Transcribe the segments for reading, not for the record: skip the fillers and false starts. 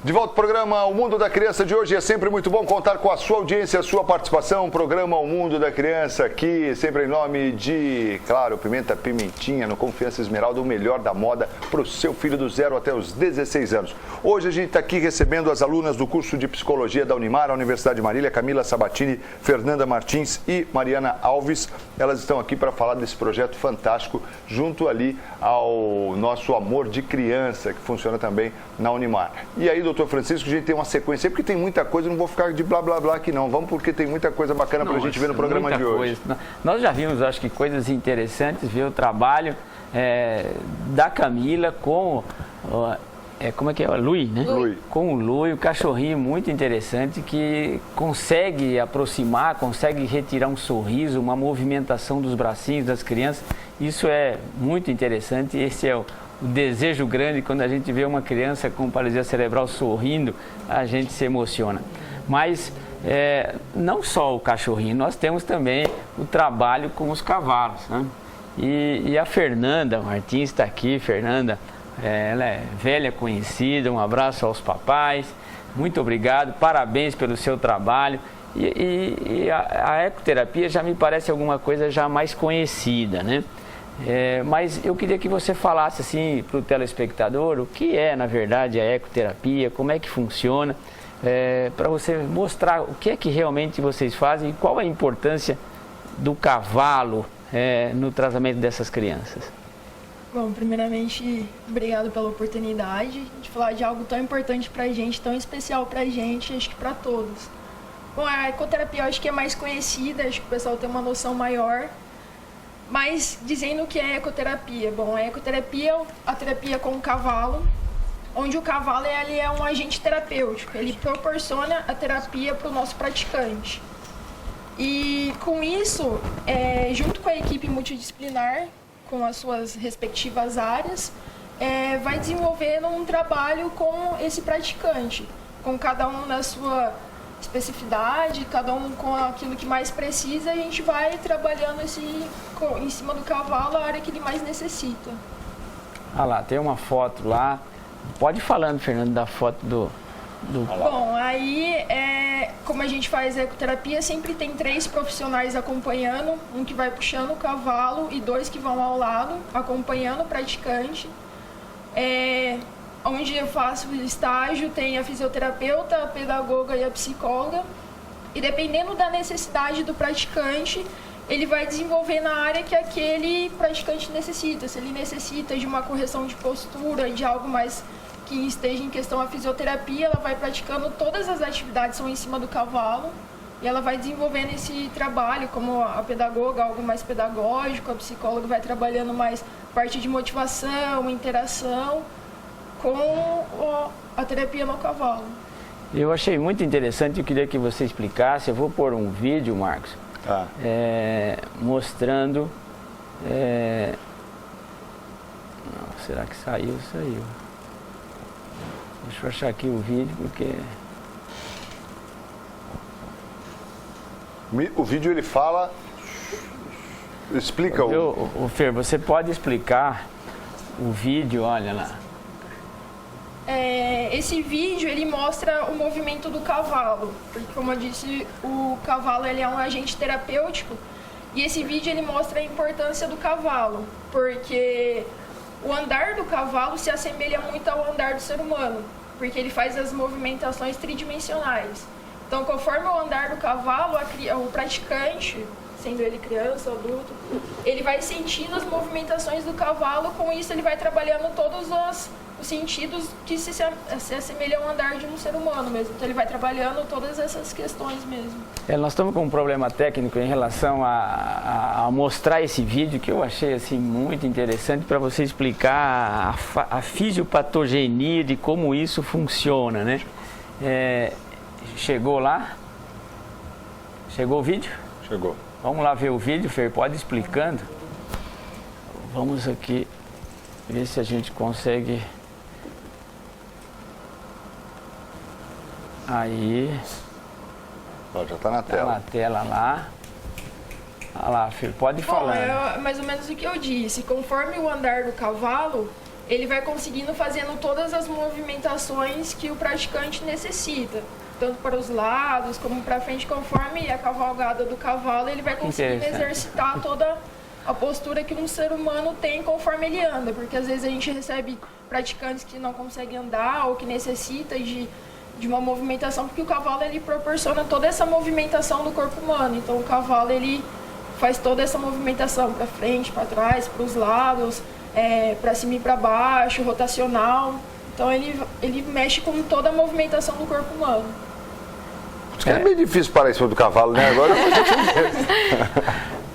De volta ao programa O Mundo da Criança de hoje. É sempre muito bom contar com a sua audiência, a sua participação. Programa O Mundo da Criança aqui, sempre em nome de, claro, Pimenta Pimentinha, no Confiança Esmeralda, o melhor da moda para o seu filho do 0 até os 16 anos. Hoje a gente está aqui recebendo as alunas do curso de Psicologia da Unimar, a Universidade de Marília, Camila Sabatini, Fernanda Martins e Mariana Alves. Elas estão aqui para falar desse projeto fantástico, junto ali ao nosso Amor de Criança, que funciona também na Unimar. E aí, doutor Francisco, a gente tem uma sequência, porque tem muita coisa, não vou ficar de blá blá blá aqui não, vamos porque tem muita coisa bacana para a gente ver no programa de hoje. Nós já vimos, acho que, coisas interessantes, ver o trabalho da Camila com, como é que é? Lui, né? Lui. Com o Lui, um cachorrinho muito interessante que consegue aproximar, consegue retirar um sorriso, uma movimentação dos bracinhos das crianças. Isso é muito interessante, esse é o desejo grande. Quando a gente vê uma criança com paralisia cerebral sorrindo, a gente se emociona. Mas não só o cachorrinho, nós temos também o trabalho com os cavalos, né? E a Fernanda Martins está aqui. Fernanda, ela é velha conhecida, um abraço aos papais, muito obrigado, parabéns pelo seu trabalho. E a ecoterapia já me parece alguma coisa já mais conhecida, né? Mas eu queria que você falasse assim para o telespectador o que é, na verdade, a ecoterapia, como é que funciona, para você mostrar o que é que realmente vocês fazem e qual a importância do cavalo no tratamento dessas crianças. Bom, primeiramente, obrigado pela oportunidade de falar de algo tão importante para a gente, tão especial para a gente, acho que para todos. Bom, a ecoterapia eu acho que é mais conhecida, acho que o pessoal tem uma noção maior. Mas, dizendo o que é ecoterapia, bom, a ecoterapia é a terapia com o cavalo, onde o cavalo ele é um agente terapêutico, ele proporciona a terapia para o nosso praticante. E com isso, junto com a equipe multidisciplinar, com as suas respectivas áreas, vai desenvolvendo um trabalho com esse praticante, com cada um na sua especificidade, cada um com aquilo que mais precisa, a gente vai trabalhando em cima do cavalo a área que ele mais necessita. Ah lá, tem uma foto lá. Pode ir falando, Fernando, da foto do... Bom, aí, como a gente faz a ecoterapia, sempre tem 3 profissionais acompanhando, um que vai puxando o cavalo e 2 que vão ao lado, acompanhando o praticante. Onde eu faço estágio, tem a fisioterapeuta, a pedagoga e a psicóloga. E dependendo da necessidade do praticante, ele vai desenvolver na área que aquele praticante necessita. Se ele necessita de uma correção de postura, de algo mais que esteja em questão a fisioterapia, ela vai praticando todas as atividades são em cima do cavalo. E ela vai desenvolvendo esse trabalho, como a pedagoga, algo mais pedagógico, a psicóloga vai trabalhando mais parte de motivação, interação, com a terapia no cavalo. Eu achei muito interessante, eu queria que você explicasse. Eu vou pôr um vídeo, Marcos, mostrando... Não, será que saiu? Saiu. Deixa eu achar aqui o vídeo, porque... O vídeo ele fala... Explica o Fer, você pode explicar o vídeo, olha lá. Esse vídeo ele mostra o movimento do cavalo, porque como eu disse, o cavalo ele é um agente terapêutico e esse vídeo ele mostra a importância do cavalo, porque o andar do cavalo se assemelha muito ao andar do ser humano, porque ele faz as movimentações tridimensionais. Então, conforme o andar do cavalo, o praticante, sendo ele criança ou adulto, ele vai sentindo as movimentações do cavalo, com isso ele vai trabalhando todos os sentidos que se assemelham ao andar de um ser humano mesmo. Então ele vai trabalhando todas essas questões mesmo. Nós estamos com um problema técnico em relação a mostrar esse vídeo, que eu achei assim, muito interessante, para você explicar a fisiopatogenia de como isso funciona, né? Chegou lá? Chegou o vídeo? Chegou. Vamos lá ver o vídeo, Fer, pode ir explicando. Vamos aqui ver se a gente consegue... Aí. Já está na tela. Tá na tela lá. Olha lá, filho, pode ir falando. É mais ou menos o que eu disse. Conforme o andar do cavalo, ele vai conseguindo fazendo todas as movimentações que o praticante necessita, tanto para os lados como para frente, conforme a cavalgada do cavalo, ele vai conseguindo exercitar toda a postura que um ser humano tem conforme ele anda, porque às vezes a gente recebe praticantes que não conseguem andar ou que necessitam de uma movimentação, porque o cavalo ele proporciona toda essa movimentação do corpo humano. Então o cavalo ele faz toda essa movimentação para frente, para trás, para os lados, para cima e para baixo, rotacional. Então ele mexe com toda a movimentação do corpo humano. É meio difícil parar em cima do cavalo, né? Agora eu vou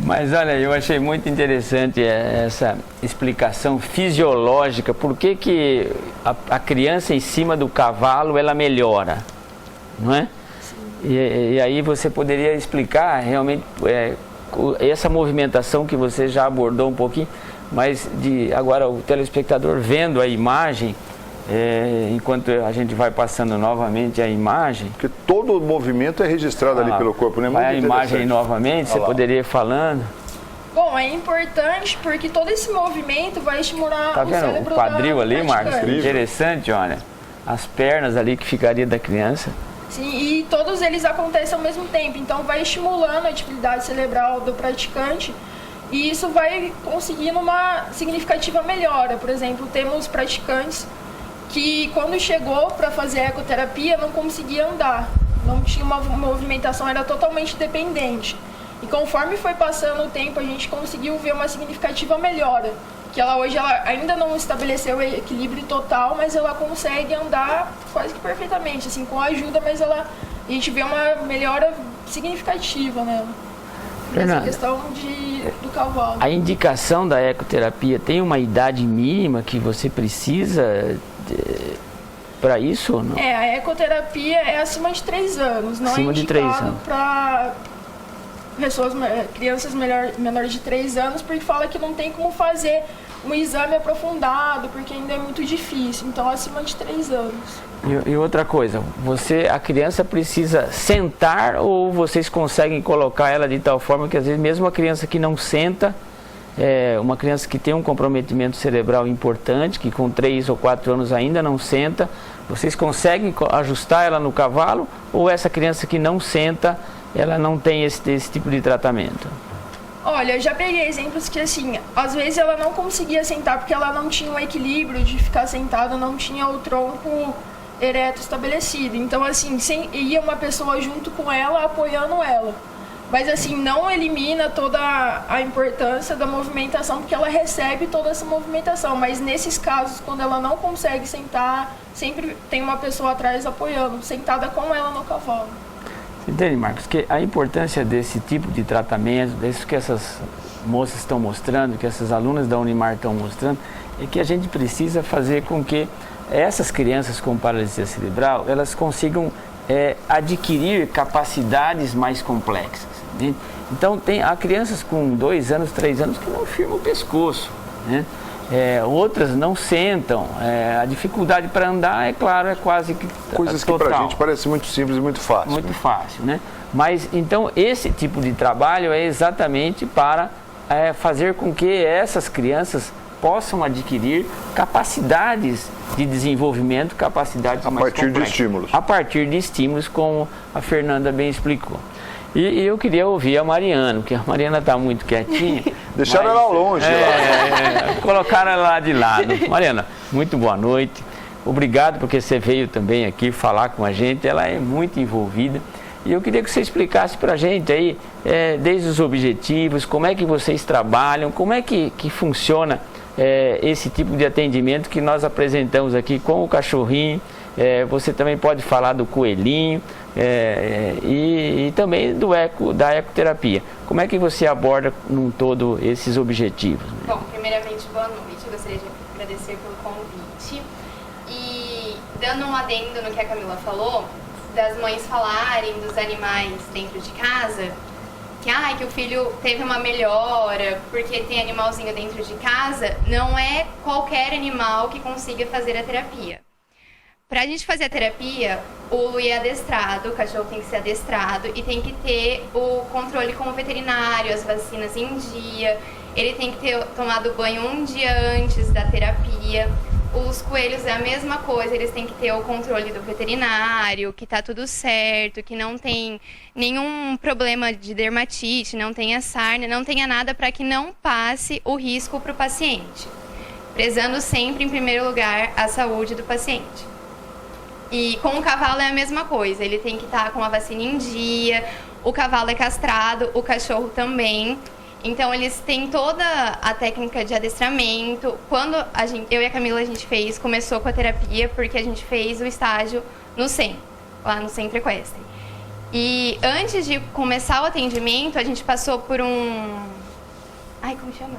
Mas olha, eu achei muito interessante essa explicação fisiológica, por que a criança em cima do cavalo ela melhora, não é? E aí você poderia explicar realmente essa movimentação que você já abordou um pouquinho, mas agora o telespectador vendo a imagem, enquanto a gente vai passando novamente a imagem... Porque todo o movimento é registrado ali pelo corpo, né? Vai a imagem novamente, você poderia ir falando. Bom, é importante porque todo esse movimento vai estimular o cérebro. O quadril ali, Marcos? Interessante, olha. As pernas ali que ficaria da criança. Sim, e todos eles acontecem ao mesmo tempo. Então vai estimulando a atividade cerebral do praticante e isso vai conseguindo uma significativa melhora. Por exemplo, temos praticantes que quando chegou para fazer a ecoterapia não conseguia andar, não tinha uma movimentação, era totalmente dependente. E conforme foi passando o tempo, a gente conseguiu ver uma significativa melhora, que hoje ela ainda não estabeleceu o equilíbrio total, mas ela consegue andar quase que perfeitamente, assim, com ajuda, mas a gente vê uma melhora significativa nela. Essa questão do cavalo. A indicação da ecoterapia tem uma idade mínima que você precisa para isso ou não? A ecoterapia é acima de 3 anos, não acima é indicado para crianças menores de 3 anos, porque fala que não tem como fazer um exame aprofundado, porque ainda é muito difícil, então acima de 3 anos. E outra coisa, a criança precisa sentar ou vocês conseguem colocar ela de tal forma que às vezes mesmo a criança que não senta, uma criança que tem um comprometimento cerebral importante, que com 3 ou 4 anos ainda não senta, vocês conseguem ajustar ela no cavalo ou essa criança que não senta, ela não tem esse tipo de tratamento? Olha, eu já peguei exemplos que, assim, às vezes ela não conseguia sentar porque ela não tinha um equilíbrio de ficar sentada, não tinha o tronco ereto estabelecido. Então, assim, ia uma pessoa junto com ela, apoiando ela. Mas, assim, não elimina toda a importância da movimentação, porque ela recebe toda essa movimentação. Mas, nesses casos, quando ela não consegue sentar, sempre tem uma pessoa atrás apoiando, sentada com ela no cavalo. Entende, Marcos, que a importância desse tipo de tratamento, desse que essas moças estão mostrando, que essas alunas da Unimar estão mostrando, é que a gente precisa fazer com que essas crianças com paralisia cerebral, elas consigam adquirir capacidades mais complexas. Né? Então, há crianças com 2 anos, 3 anos que não firmam o pescoço, né? Outras não sentam, a dificuldade para andar, é claro, é quase que coisas total. Que para a gente parece muito simples e muito fácil. Muito fácil, né? Mas, então, esse tipo de trabalho é exatamente para fazer com que essas crianças possam adquirir capacidades de desenvolvimento, capacidades mais complexas. A partir de estímulos. A partir de estímulos, como a Fernanda bem explicou. E eu queria ouvir a Mariana, porque a Mariana está muito quietinha. Deixaram ela longe. Colocaram ela lá de lado. Mariana, muito boa noite. Obrigado porque você veio também aqui falar com a gente. Ela é muito envolvida. E eu queria que você explicasse para a gente aí, desde os objetivos, como é que vocês trabalham, como é que funciona esse tipo de atendimento que nós apresentamos aqui com o cachorrinho. Você também pode falar do coelhinho e também da ecoterapia. Como é que você aborda num todo esses objetivos? Bom, primeiramente, boa noite. Eu gostaria de agradecer pelo convite. E dando um adendo no que a Camila falou, das mães falarem dos animais dentro de casa, que o filho teve uma melhora porque tem animalzinho dentro de casa, não é qualquer animal que consiga fazer a terapia. Pra gente fazer a terapia, o Lu é adestrado, o cachorro tem que ser adestrado e tem que ter o controle com o veterinário, as vacinas em dia. ele tem que ter tomado banho um dia antes da terapia. Os coelhos é a mesma coisa, eles têm que ter o controle do veterinário, que tá tudo certo, que não tem nenhum problema de dermatite, não tenha sarna, não tenha nada para que não passe o risco para o paciente. Prezando sempre, em primeiro lugar, a saúde do paciente. E com o cavalo é a mesma coisa, ele tem que estar com a vacina em dia, o cavalo é castrado, o cachorro também. Então, eles têm toda a técnica de adestramento. Quando eu e a Camila, começou com a terapia, porque a gente fez o estágio no CEM, lá no Centro Equestre. E antes de começar o atendimento, a gente passou por como chama?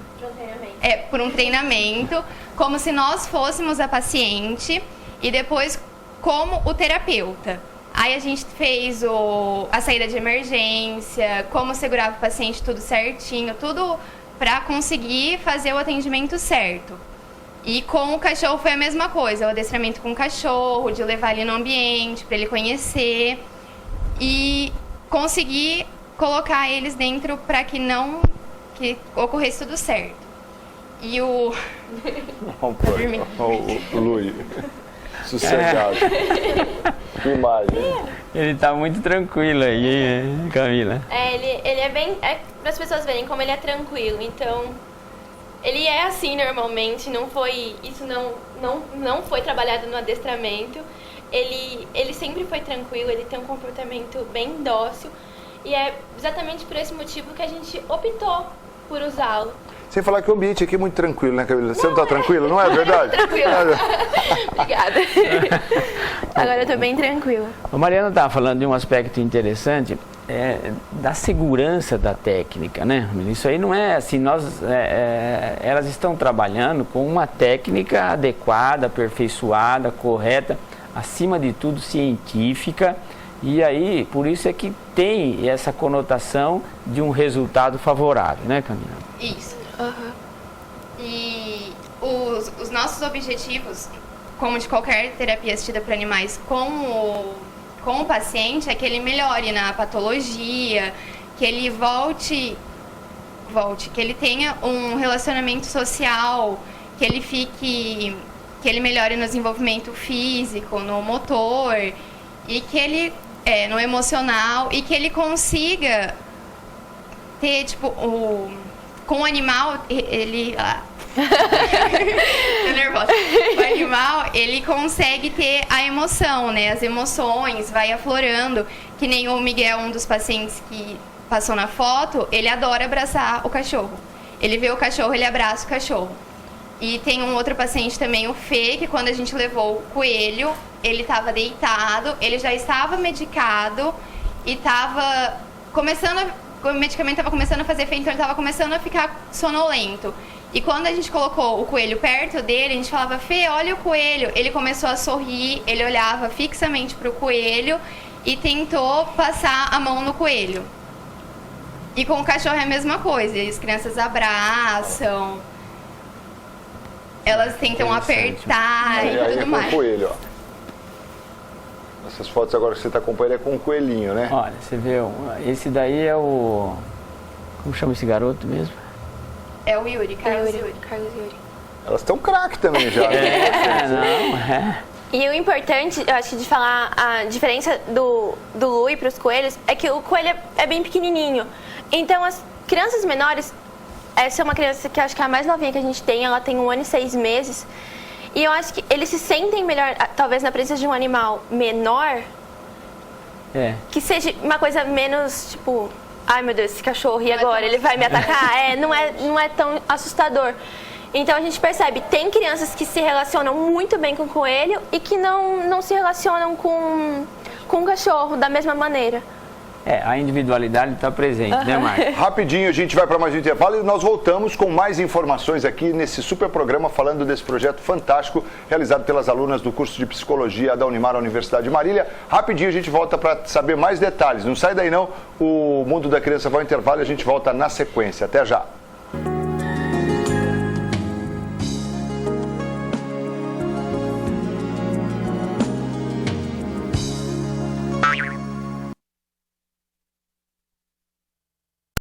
Por um treinamento, como se nós fôssemos a paciente e depois como o terapeuta. Aí a gente fez a saída de emergência, como segurava o paciente, tudo certinho, tudo para conseguir fazer o atendimento certo. E com o cachorro foi a mesma coisa, o adestramento com o cachorro, de levar ele no ambiente, para ele conhecer e conseguir colocar eles dentro para que ocorresse tudo certo. E o Lui, sossegado. Que imagem. Ele tá muito tranquilo aí, Camila. Ele é bem... para as pessoas verem como ele é tranquilo. Então, ele é assim normalmente, isso não foi trabalhado no adestramento. Ele sempre foi tranquilo, ele tem um comportamento bem dócil. E é exatamente por esse motivo que a gente optou por usá-lo. Sem falar que o ambiente aqui é muito tranquilo, né, Camila? Você não tá tranquila, não é verdade? Tranquilo. Obrigada. Agora eu tô bem tranquila. A Mariana estava falando de um aspecto interessante, da segurança da técnica, né? Isso aí não é assim, elas estão trabalhando com uma técnica adequada, aperfeiçoada, correta, acima de tudo científica, e aí, por isso é que tem essa conotação de um resultado favorável, né, Camila? Isso. Uhum. E os nossos objetivos, como de qualquer terapia assistida para animais com o paciente, é que ele melhore na patologia, que ele volte, que ele tenha um relacionamento social, que ele melhore no desenvolvimento físico, no motor, e que ele, no emocional, e que ele consiga ter, com o animal, ele... Tô nervosa. O animal, ele consegue ter a emoção, né? As emoções, vai aflorando. Que nem o Miguel, um dos pacientes que passou na foto, ele adora abraçar o cachorro. Ele vê o cachorro, ele abraça o cachorro. E tem um outro paciente também, o Fê, que quando a gente levou o coelho, ele estava deitado, ele já estava medicado e estava o medicamento estava começando a fazer efeito, então ele estava começando a ficar sonolento. E quando a gente colocou o coelho perto dele, a gente falava, Fê, olha o coelho. Ele começou a sorrir, ele olhava fixamente para o coelho e tentou passar a mão no coelho. E com o cachorro é a mesma coisa, as crianças abraçam, elas tentam apertar e tudo mais. Com o coelho, ó. Essas fotos agora que você está acompanhando é com um coelhinho, né? Olha, você vê, esse daí é o... Como chama esse garoto mesmo? É o Yuri, Carlos Yuri. Elas estão craque também já. E o importante, eu acho, de falar a diferença do Lui para os coelhos é que o coelho é bem pequenininho. Então, as crianças menores, essa é uma criança que eu acho que é a mais novinha que a gente tem, ela tem 1 ano e 6 meses. E eu acho que eles se sentem melhor, talvez, na presença de um animal menor, que seja uma coisa menos, tipo, ai meu Deus, esse cachorro, e agora? Ele vai me atacar? Não é tão assustador. Então a gente percebe, tem crianças que se relacionam muito bem com o coelho e que não se relacionam com o cachorro da mesma maneira. A individualidade está presente, né, Marcos? Rapidinho, a gente vai para mais um intervalo e nós voltamos com mais informações aqui nesse super programa falando desse projeto fantástico realizado pelas alunas do curso de Psicologia da Unimar, Universidade de Marília. Rapidinho a gente volta para saber mais detalhes. Não sai daí não, o Mundo da Criança vai ao intervalo e a gente volta na sequência. Até já!